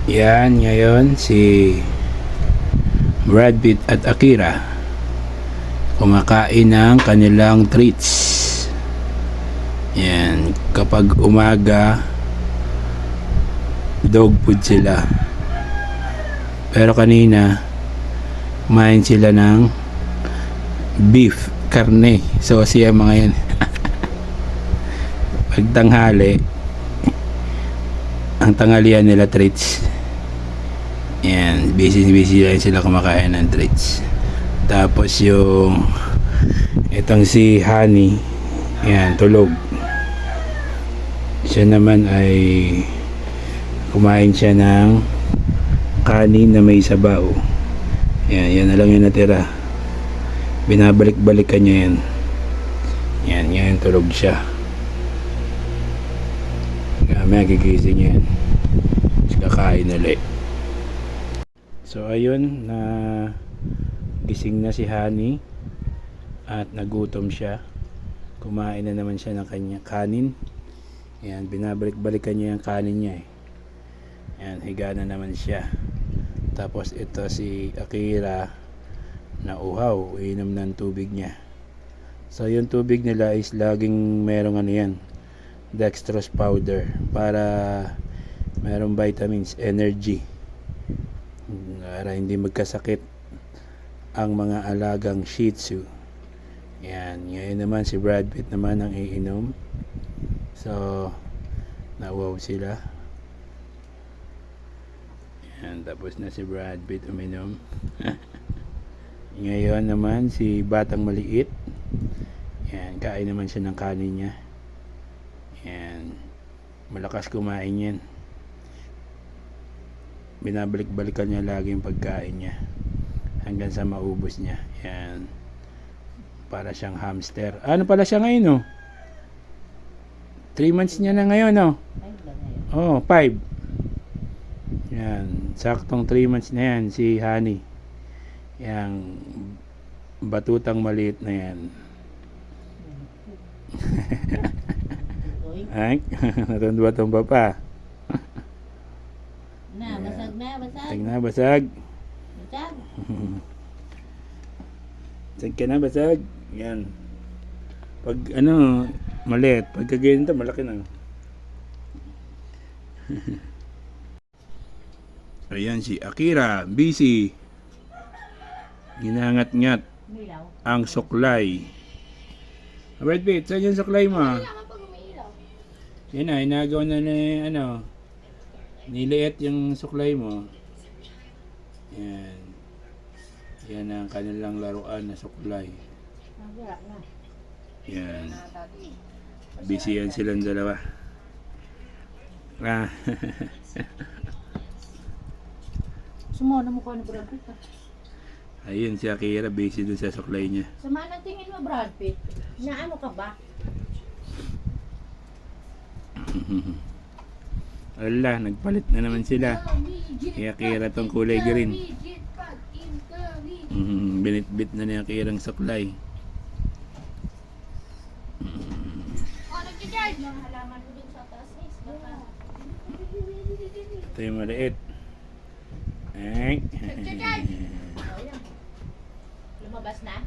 Yan, ngayon si Brad Pitt at Akira kumakain ng kanilang treats. Yan, kapag umaga dog food sila. Pero kanina kumain sila ng beef, karne. So siya mga yan. Pag tanghali, ang tanghalian nila treats. Yan, busy lang sila kumakain ng treats. Tapos yung itong si Honey, yan, tulog. Siya naman ay kumain siya ng kanin na may sabaw. Yan, yan na lang yung natira. Binabalik-balikan niya yan. Yan, yan, tulog siya. May gigising niya yan. Kakain ulit. So ayun, na gising na si Honey at nagutom siya. Kumain na naman siya ng kanya kanin. Yan, binabalik-balikan niya yung kanin niya eh. Yan, higa na naman siya. Tapos ito si Akira na uhaw, inom ng tubig niya. So yung tubig nila is laging merong ano yan, dextrose powder para merong vitamins, energy, para hindi magkasakit ang mga alagang Shih Tzu. Yan, ngayon naman si Brad Pitt naman ang iinom. So nauwaw sila. Yan, tapos na si Brad Pitt uminom. Ngayon naman si batang maliit. Yan, kain naman siya ng kanin niya. Yan, malakas kumain yan. Binabalik-balikan niya lagi yung pagkain niya hanggang sa maubos niya. Yan, para siyang hamster. Ano pala siya ngayon, no? 3 months niya na ngayon, no? Oh, 5. Yan, saktong 3 months na yan si Honey. Yang batutang maliit na yan. Ay, natundwa-tumba pa. Basag na, basag. Basag na, basag. Basag. Basag ka na, basag. Yan. Pag ano, maliit. Pag kaganito, malaki na. Ayan si Akira, busy. Ginangat-ngat ang suklay. Brad Pitt, saan yung suklay mo? Yan na, inagaw na ni, ano, niliit yung suklay mo. Yan. Yan ang kanilang laruan na suklay. Yan. Busy yan silang dalawa. Ah. Sumona mo ko ano, Brad Pitt. Ayun si Akira, busy dun sa suklay niya. Sama ng tingin mo, Brad Pitt. Na ano ka ba? Ala, nagpalit na naman sila. Kay Akira tong kulay green. Binitbit na ni Akira ang suklay. Oh, nag-charge ng halaman mo dun sa taas ni baka. Ito yung maliit. Ay. Lumabas na?